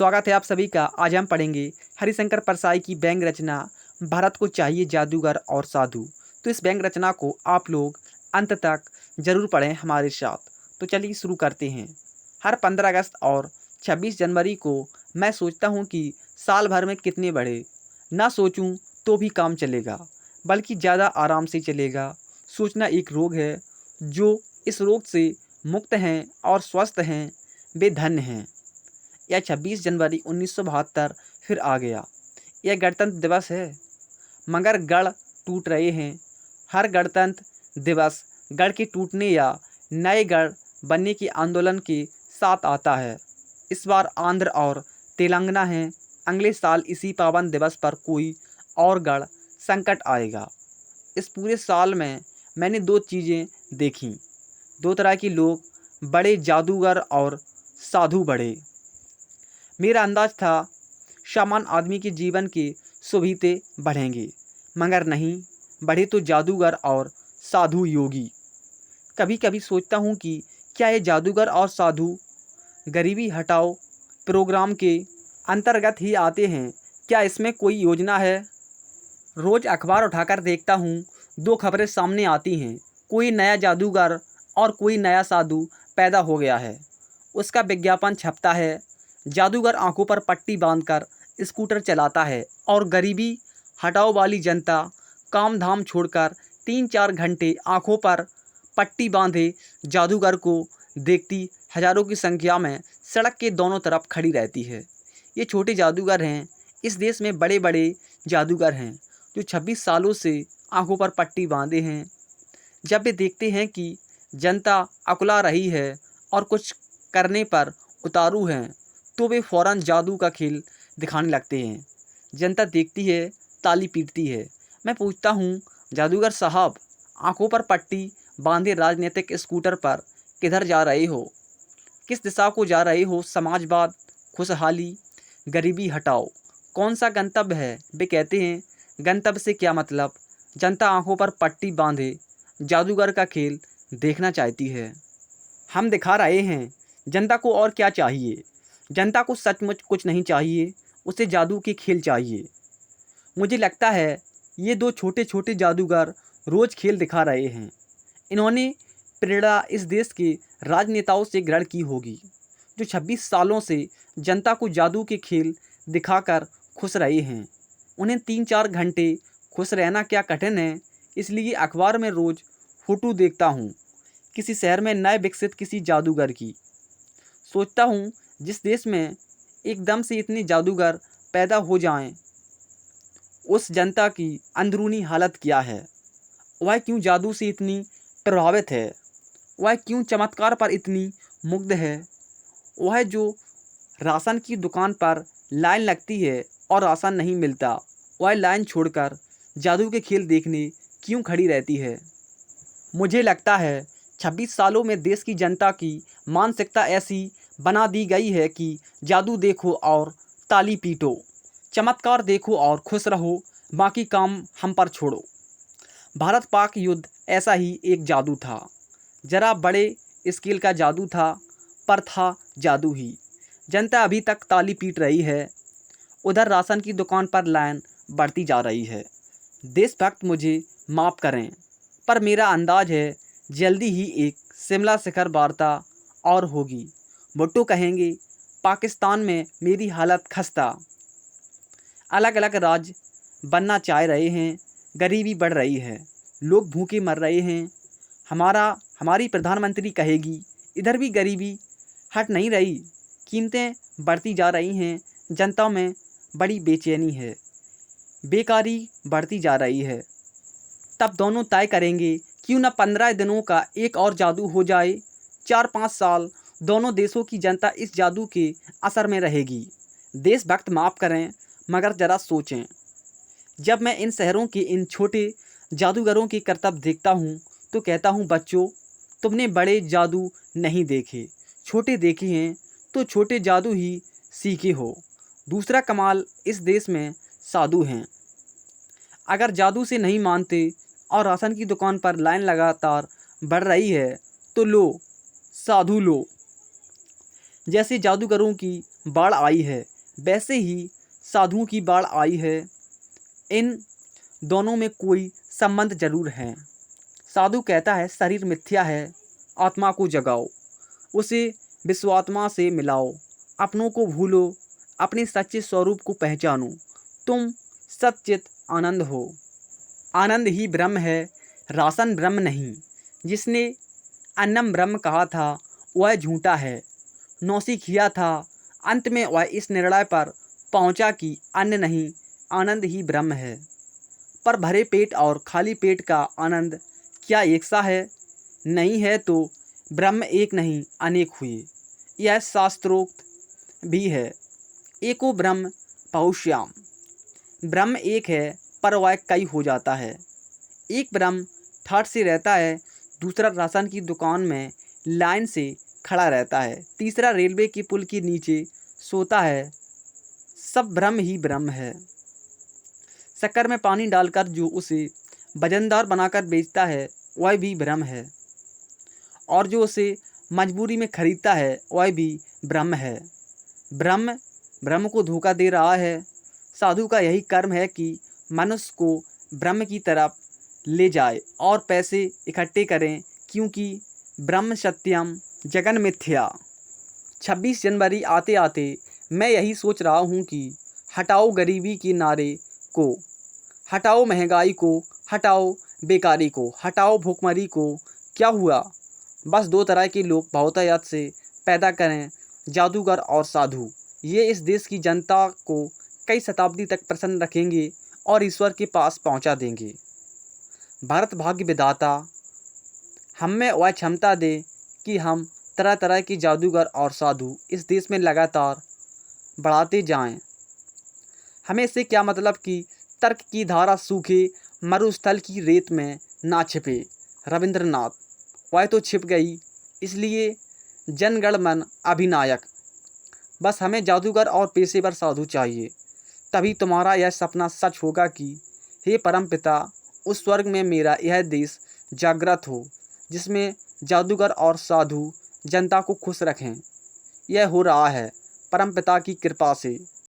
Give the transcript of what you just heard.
स्वागत है आप सभी का। आज हम पढ़ेंगे हरिशंकर परसाई की व्यंग्य रचना भारत को चाहिए जादूगर और साधु। तो इस व्यंग्य रचना को आप लोग अंत तक जरूर पढ़ें हमारे साथ। तो चलिए शुरू करते हैं। हर 15 अगस्त और 26 जनवरी को मैं सोचता हूँ कि साल भर में कितने बढ़े। ना सोचूं तो भी काम चलेगा, बल्कि ज़्यादा आराम से चलेगा। सोचना एक रोग है। जो इस रोग से मुक्त हैं और स्वस्थ हैं वे धन्य हैं। यह 26 जनवरी 1972 फिर आ गया। यह गणतंत्र दिवस है, मगर गढ़ टूट रहे हैं। हर गणतंत्र दिवस गढ़ के टूटने या नए गढ़ बनने के आंदोलन के साथ आता है। इस बार आंध्र और तेलंगाना है। अगले साल इसी पावन दिवस पर कोई और गढ़ संकट आएगा। इस पूरे साल में मैंने दो चीज़ें देखीं। दो तरह के लोग बड़े, जादूगर और साधु बड़े। मेरा अंदाज था सामान्य आदमी के जीवन के सुविधे बढ़ेंगे, मगर नहीं बढ़े तो जादूगर और साधु योगी। कभी कभी सोचता हूँ कि क्या ये जादूगर और साधु गरीबी हटाओ प्रोग्राम के अंतर्गत ही आते हैं? क्या इसमें कोई योजना है? रोज़ अखबार उठाकर देखता हूँ, दो खबरें सामने आती हैं। कोई नया जादूगर और कोई नया साधु पैदा हो गया है। उसका विज्ञापन छपता है। जादूगर आंखों पर पट्टी बांधकर स्कूटर चलाता है और गरीबी हटाओ वाली जनता काम धाम छोड़कर 3-4 घंटे आंखों पर पट्टी बांधे जादूगर को देखती हजारों की संख्या में सड़क के दोनों तरफ खड़ी रहती है। ये छोटे जादूगर हैं। इस देश में बड़े बड़े जादूगर हैं जो 26 सालों से आंखों पर पट्टी बांधे हैं। जब वे देखते हैं कि जनता अकुला रही है और कुछ करने पर उतारू हैं, तो वे फौरन जादू का खेल दिखाने लगते हैं। जनता देखती है, ताली पीटती है। मैं पूछता हूँ, जादूगर साहब, आंखों पर पट्टी बांधे राजनीतिक स्कूटर पर किधर जा रहे हो? किस दिशा को जा रहे हो? समाजवाद, खुशहाली, गरीबी हटाओ, कौन सा गंतव्य है? वे कहते हैं, गंतव्य से क्या मतलब? जनता आंखों पर पट्टी बांधे जादूगर का खेल देखना चाहती है। हम दिखा रहे हैं। जनता को और क्या चाहिए? जनता को सचमुच कुछ नहीं चाहिए, उसे जादू के खेल चाहिए। मुझे लगता है ये दो छोटे छोटे जादूगर रोज़ खेल दिखा रहे हैं। इन्होंने प्रेरणा इस देश के राजनेताओं से ग्रहण की होगी, जो 26 सालों से जनता को जादू के खेल दिखाकर खुश रहे हैं। उन्हें 3-4 घंटे खुश रहना क्या कठिन है? इसलिए अखबार में रोज़ फोटो देखता हूँ किसी शहर में नए विकसित किसी जादूगर की। सोचता हूँ, जिस देश में एकदम से इतने जादूगर पैदा हो जाएं, उस जनता की अंदरूनी हालत क्या है? वह क्यों जादू से इतनी प्रभावित है? वह क्यों चमत्कार पर इतनी मुग्ध है? वह जो राशन की दुकान पर लाइन लगती है और राशन नहीं मिलता, वह लाइन छोड़कर जादू के खेल देखने क्यों खड़ी रहती है? मुझे लगता है 26 सालों में देश की जनता की मानसिकता ऐसी बना दी गई है कि जादू देखो और ताली पीटो, चमत्कार देखो और खुश रहो, बाकी काम हम पर छोड़ो। भारत पाक युद्ध ऐसा ही एक जादू था। जरा बड़े स्केल का जादू था, पर था जादू ही। जनता अभी तक ताली पीट रही है। उधर राशन की दुकान पर लाइन बढ़ती जा रही है। देशभक्त मुझे माफ़ करें, पर मेरा अंदाज है जल्दी ही एक शिमला शिखर वार्ता और होगी। भुट्टो कहेंगे, पाकिस्तान में मेरी हालत खस्ता। अलग अलग राज्य बनना चाह रहे हैं। गरीबी बढ़ रही है, लोग भूखे मर रहे हैं। हमारी प्रधानमंत्री कहेगी, इधर भी गरीबी हट नहीं रही, कीमतें बढ़ती जा रही हैं, जनता में बड़ी बेचैनी है, बेकारी बढ़ती जा रही है। तब दोनों तय करेंगे, क्यों न 15 दिनों का एक और जादू हो जाए। 4-5 साल दोनों देशों की जनता इस जादू के असर में रहेगी। देशभक्त माफ़ करें, मगर ज़रा सोचें। जब मैं इन शहरों के इन छोटे जादूगरों के करतब देखता हूँ, तो कहता हूँ, बच्चों, तुमने बड़े जादू नहीं देखे, छोटे देखे हैं, तो छोटे जादू ही सीखे हो। दूसरा कमाल, इस देश में साधु हैं। अगर जादू से नहीं मानते और राशन की दुकान पर लाइन लगातार बढ़ रही है, तो लो, साधु लो। जैसे जादूगरों की बाढ़ आई है, वैसे ही साधुओं की बाढ़ आई है। इन दोनों में कोई संबंध जरूर है। साधु कहता है शरीर मिथ्या है, आत्मा को जगाओ, उसे विश्वात्मा से मिलाओ, अपनों को भूलो, अपने सच्चे स्वरूप को पहचानो। तुम सच्चित आनंद हो। आनंद ही ब्रह्म है, राशन ब्रह्म नहीं। जिसने अन्नम ब्रह्म कहा था वह झूठा है, नौसिखिया था। अंत में वह इस निर्णय पर पहुंचा कि अन्न नहीं, आनंद ही ब्रह्म है। पर भरे पेट और खाली पेट का आनंद क्या एक सा है? नहीं है तो ब्रह्म एक नहीं अनेक हुए। यह शास्त्रोक्त भी है। एको ब्रह्म बहुश्याम। ब्रह्म एक है पर वह कई हो जाता है। एक ब्रह्म ठाठ से रहता है, दूसरा राशन की दुकान में लाइन से खड़ा रहता है, तीसरा रेलवे के पुल के नीचे सोता है। सब ब्रह्म ही ब्रह्म है। शक्कर में पानी डालकर जो उसे वजनदार बनाकर बेचता है वह भी ब्रह्म है, और जो उसे मजबूरी में खरीदता है वह भी ब्रह्म है। ब्रह्म ब्रह्म को धोखा दे रहा है। साधु का यही कर्म है कि मनुष्य को ब्रह्म की तरफ ले जाए और पैसे इकट्ठे करें, क्योंकि ब्रह्म सत्यम जगन मिथ्या। 26 जनवरी आते आते मैं यही सोच रहा हूँ कि हटाओ गरीबी के नारे को, हटाओ महंगाई को, हटाओ बेकारी को, हटाओ भूखमरी को। क्या हुआ? बस दो तरह के लोग बहुतायत से पैदा करें, जादूगर और साधु। ये इस देश की जनता को कई शताब्दी तक प्रसन्न रखेंगे और ईश्वर के पास पहुंचा देंगे। भारत भाग्य विधाता हम में वह क्षमता दे कि हम तरह तरह के जादूगर और साधु इस देश में लगातार बढ़ाते जाएं। हमें इससे क्या मतलब कि तर्क की धारा सूखे मरुस्थल की रेत में ना छिपे। रविंद्रनाथ। वह तो छिप गई, इसलिए जनगण मन अधिनायक। बस हमें जादूगर और पेशेवर साधु चाहिए, तभी तुम्हारा यह सपना सच होगा कि हे परमपिता, उस स्वर्ग में मेरा यह देश जागृत हो, जिसमें जादूगर और साधु जनता को खुश रखें। यह हो रहा है परमपिता की कृपा से।